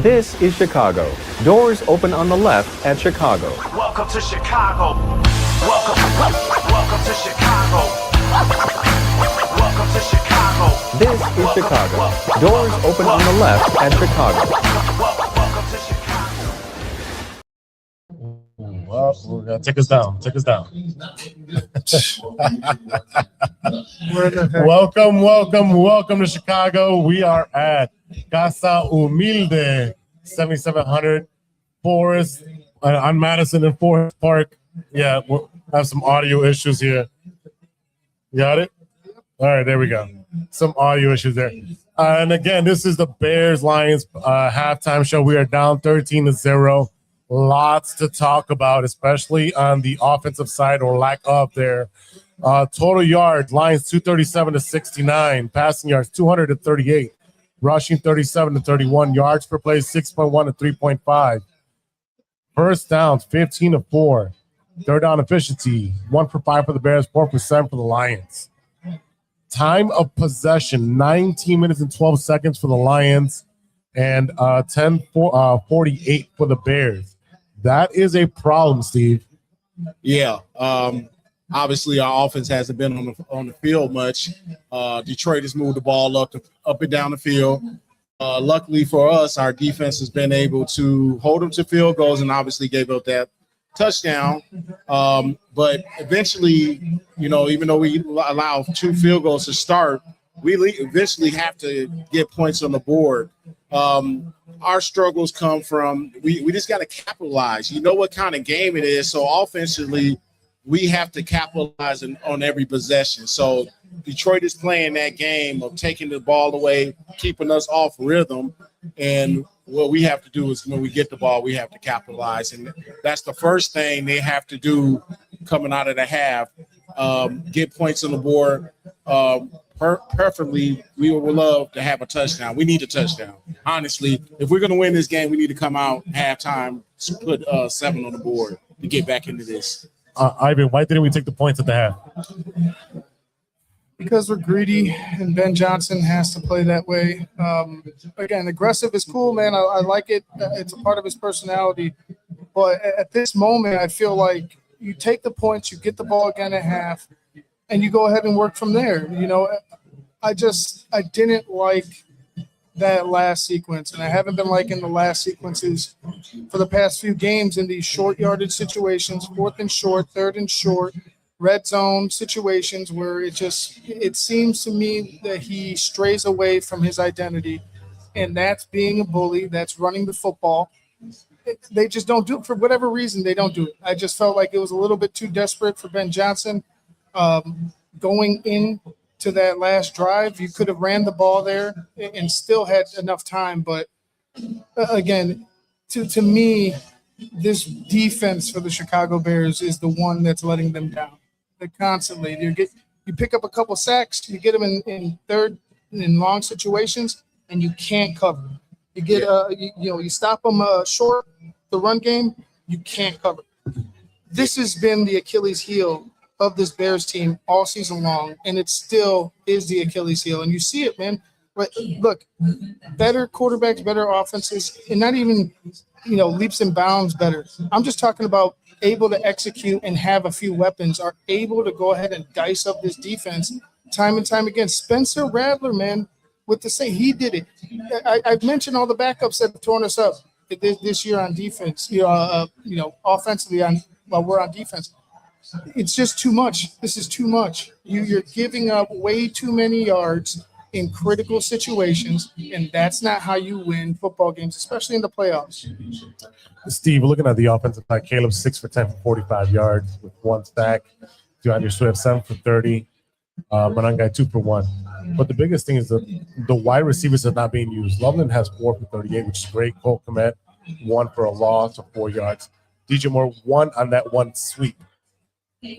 This is Chicago. Doors open on the left at Chicago. Welcome to Chicago. Welcome to Chicago. Welcome to Chicago. This is Chicago. Doors open on the left at Chicago. Welcome to Chicago. Well, we're gonna take us down. Welcome to Chicago. We are at Casa Humilde, 7700 Forest on Madison and Forest Park. Yeah, we have some audio issues here. Got it? All right, there we go. Some audio issues there. And again, this is the Bears Lions halftime show. We are down 13-0. Lots to talk about, especially on the offensive side or lack of there. Total yards, Lions 237-69. Passing yards 238. Rushing 37-31. Yards per play 6.1 to 3.5. First downs 15-4. Third down efficiency 1 for 5 for the Bears, 4 for 7 for the Lions. Time of possession 19 minutes and 12 seconds for the Lions and 10:48 for the Bears. That is a problem, Steve. Yeah. Obviously, our offense hasn't been on the field much. Detroit has moved the ball up and down the field. Luckily for us, our defense has been able to hold them to field goals and obviously gave up that touchdown. But eventually, even though we allow 2 field goals to start, we eventually have to get points on the board. Our struggles come from we just got to capitalize. You know what kind of game it is. So offensively, we have to capitalize on every possession. So Detroit is playing that game of taking the ball away, keeping us off rhythm. And what we have to do is when we get the ball, we have to capitalize. And that's the first thing they have to do coming out of the half, get points on the board. Preferably, we would love to have a touchdown. We need a touchdown. Honestly, if we're going to win this game, we need to come out halftime, put 7 on the board to get back into this. Ivan, why didn't we take the points at the half? Because we're greedy, and Ben Johnson has to play that way. Again, aggressive is cool, man. I like it. It's a part of his personality. But at this moment, I feel like you take the points, you get the ball again at half, and you go ahead and work from there. I didn't like that last sequence, and I haven't been liking the last sequences for the past few games in these short yardage situations, 4th and short, 3rd and short, red zone situations where it seems to me that he strays away from his identity, and that's being a bully, that's running the football. They just don't do it for whatever reason. They don't do it. I just felt like it was a little bit too desperate for Ben Johnson. Going into that last drive, you could have ran the ball there and still had enough time. But again, to me, this defense for the Chicago Bears is the one that's letting them down. They constantly you pick up a couple sacks, you get them in third in long situations, and you can't cover. You get you stop them short the run game, you can't cover. This has been the Achilles heel of this Bears team all season long, and it still is the Achilles heel. And you see it, man. But look, better quarterbacks, better offenses, and not even, leaps and bounds better. I'm just talking about able to execute and have a few weapons, are able to go ahead and dice up this defense time and time again. Spencer Rattler, man, with the same, he did it. I've mentioned all the backups that have torn us up this year on defense, offensively while we're on defense. It's just too much. This is too much. You're giving up way too many yards in critical situations, and that's not how you win football games, especially in the playoffs. Steve, looking at the offensive side, Caleb 6 for 10 for 45 yards with 1 sack. DeAndre Swift 7 for 30. Manangai 2 for 1. But the biggest thing is the wide receivers are not being used. Loveland has 4 for 38, which is great. Cole Kmet 1 for a loss of 4 yards. DJ Moore 1 on that 1 sweep.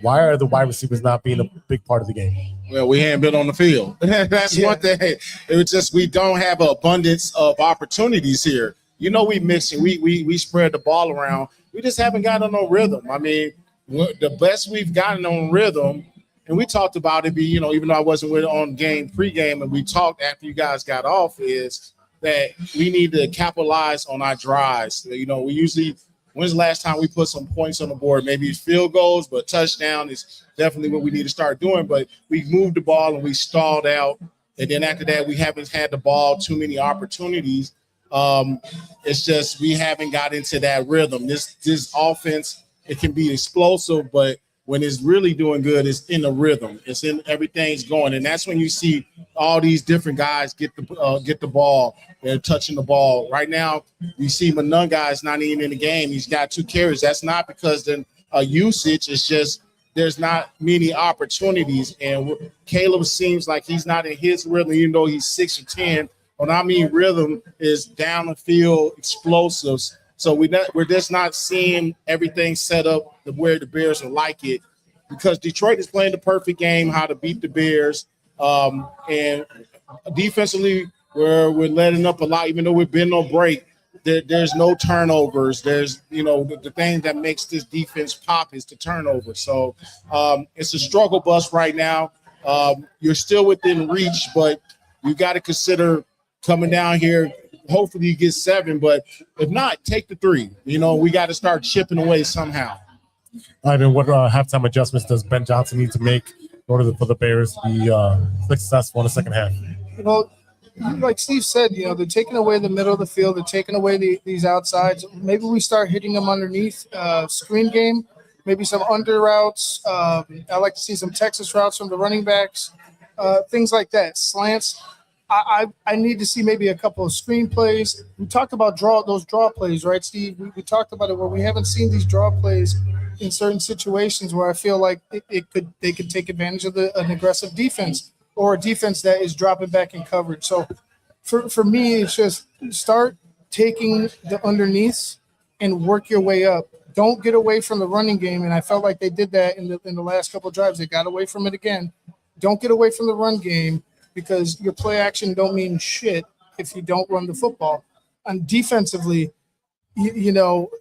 Why are the wide receivers not being a big part of the game? Well, we haven't been on the field. That's one thing. It was just we don't have an abundance of opportunities here. We mix it. We spread the ball around. We just haven't gotten no rhythm. I mean, the best we've gotten on rhythm, and we talked about it, even though I wasn't on game pregame, and we talked after you guys got off, is that we need to capitalize on our drives. You know, when's the last time we put some points on the board? Maybe it's field goals, but touchdown is definitely what we need to start doing. But we moved the ball and we stalled out. And then after that, we haven't had the ball too many opportunities. It's just we haven't got into that rhythm. This offense, it can be explosive, but when it's really doing good, it's in the rhythm. It's in everything's going, and that's when you see all these different guys get the ball. They're touching the ball. Right now, you see Manunga is not even in the game. He's got 2 carries. That's not because then usage. It's just there's not many opportunities, and Caleb seems like he's not in his rhythm, even though he's 6'10". When I mean rhythm is down the field explosives. So we're just not seeing everything set up where the Bears will like it, because Detroit is playing the perfect game, how to beat the Bears. And defensively, we're letting up a lot, even though we've been on break. There's no turnovers. There's, the thing that makes this defense pop is the turnover. So it's a struggle bus right now. You're still within reach, but you got to consider coming down here. Hopefully you get 7, but if not, take the 3. We got to start chipping away somehow. Ivan, what halftime adjustments does Ben Johnson need to make in order for the Bears to be successful in the second half? Well, like Steve said, they're taking away the middle of the field. They're taking away these outsides. Maybe we start hitting them underneath screen game, maybe some under routes. I like to see some Texas routes from the running backs, things like that, slants. I need to see maybe a couple of screen plays. We talked about those draw plays, right, Steve? We talked about it where we haven't seen these draw plays in certain situations where I feel like they could take advantage of an aggressive defense or a defense that is dropping back in coverage. So for me, it's just start taking the underneaths and work your way up. Don't get away from the running game, and I felt like they did that in the last couple of drives. They got away from it again. Don't get away from the run game, because your play action don't mean shit if you don't run the football. And defensively,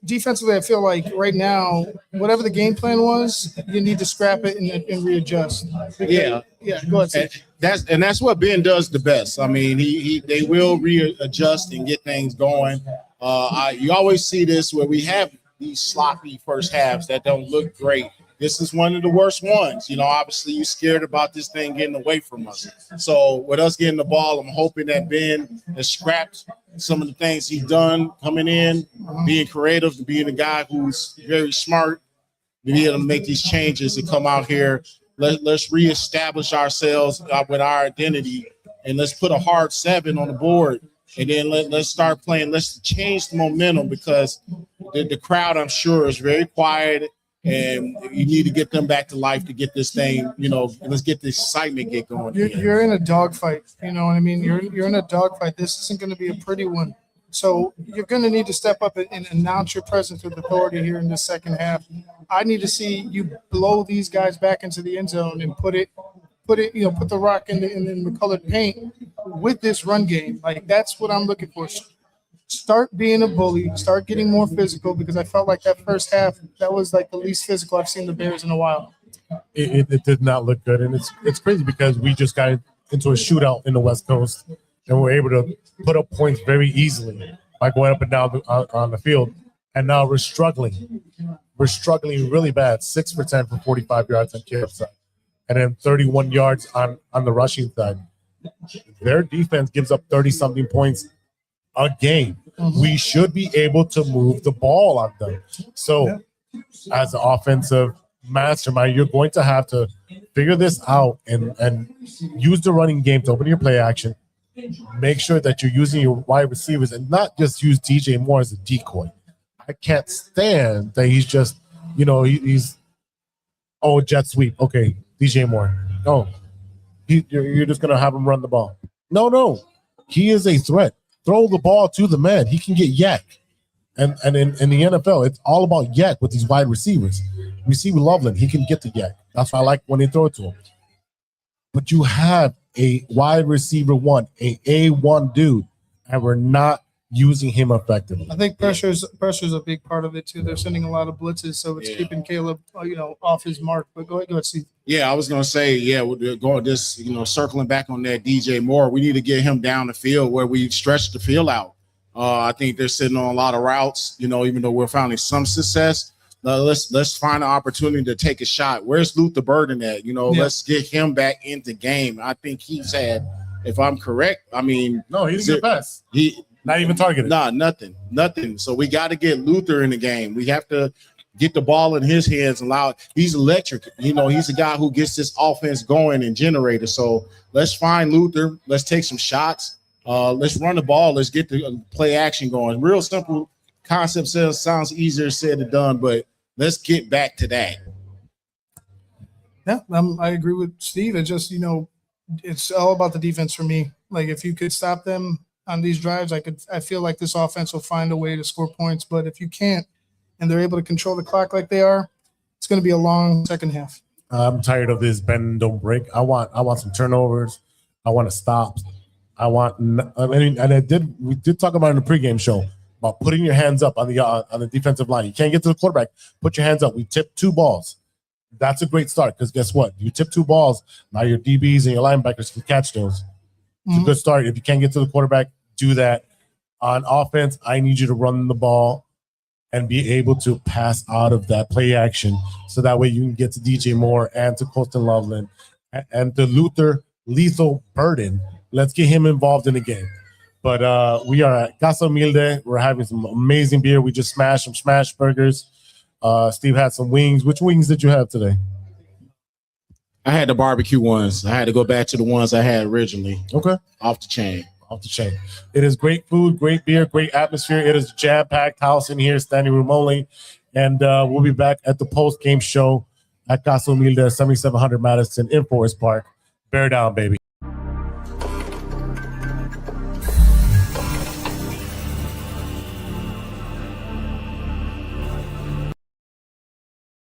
defensively, I feel like right now, whatever the game plan was, you need to scrap it and readjust. Yeah. Go ahead, Steve. That's what Ben does the best. I mean, they will readjust and get things going. You always see this where we have these sloppy first halves that don't look great. This is one of the worst ones. Obviously you're scared about this thing getting away from us. So with us getting the ball, I'm hoping that Ben has scrapped some of the things he's done coming in, being creative, being a guy who's very smart, to be able to make these changes and come out here. Let's reestablish ourselves with our identity, and let's put a hard 7 on the board. And then let's start playing. Let's change the momentum, because the crowd, I'm sure, is very quiet. And you need to get them back to life to get this thing, let's get this excitement get going. You're in a dogfight, you know what I mean? You're in a dogfight. This isn't going to be a pretty one. So you're going to need to step up and announce your presence with authority here in the second half. I need to see you blow these guys back into the end zone and put the rock in the colored paint with this run game. Like, that's what I'm looking for. Start being a bully, start getting more physical, because I felt like that first half, that was like the least physical I've seen the Bears in a while. It did not look good, and it's crazy because we just got into a shootout in the West Coast, and we're able to put up points very easily by going up and down on the field, and now we're struggling. We're struggling really bad, 6 for 10 for 45 yards on Caleb's side, and then 31 yards on the rushing side. Their defense gives up 30-something points a game. We should be able to move the ball on them. So as an offensive mastermind, you're going to have to figure this out and use the running game to open your play action. Make sure that you're using your wide receivers and not just use DJ Moore as a decoy. I can't stand that he's just, he's jet sweep. Okay, DJ Moore. No, you're just going to have him run the ball. No. He is a threat. Throw the ball to the man. He can get yak. And in the NFL, it's all about yak with these wide receivers. We see with Loveland, he can get the yak. That's why I like when they throw it to him. But you have a wide receiver one, a A1 dude, and we're not using him effectively. I think pressure's a big part of it too. They're sending a lot of blitzes, so it's keeping Caleb, off his mark. But go ahead, Steve. Yeah, I was gonna say, we're going this, circling back on that DJ Moore. We need to get him down the field where we stretch the field out. I think they're sitting on a lot of routes, even though we're finding some success. Let's find an opportunity to take a shot. Where's Luther Burden at? Let's get him back into game. I think he's had, if I'm correct, No, he's the best. He not even targeted. Nah, nothing. So we got to get Luther in the game. We have to get the ball in his hands. He's electric. He's a guy who gets this offense going and generated. So let's find Luther. Let's take some shots. Let's run the ball. Let's get the play action going. Real simple concept. Sounds easier said than done, but let's get back to that. Yeah, I agree with Steve. It just, it's all about the defense for me. Like if you could stop them on these drives, I feel like this offense will find a way to score points. But if you can't, and they're able to control the clock like they are, it's going to be a long second half. I'm tired of this bend and don't break. I want some turnovers. I want to stop. We did talk about in the pregame show about putting your hands up on the defensive line. You can't get to the quarterback. Put your hands up. We tipped 2 balls. That's a great start because guess what? You tip 2 balls. Now your DBs and your linebackers can catch those. It's a good start. If you can't get to the quarterback, do that. On offense, I need you to run the ball and be able to pass out of that play action so that way you can get to DJ Moore and to Colston Loveland and to Luther Lethal Burden. Let's get him involved in the game. But we are at Casa Humilde. We're having some amazing beer. We just smashed some smash burgers. Steve had some wings. Which wings did you have today? I had the barbecue ones. I had to go back to the ones I had originally. Okay. Off the chain. It is great food, great beer, great atmosphere. It is a jam-packed house in here, standing room only. And we'll be back at the post-game show at Casa Humilde, 7700 Madison in Forest Park. Bear down, baby.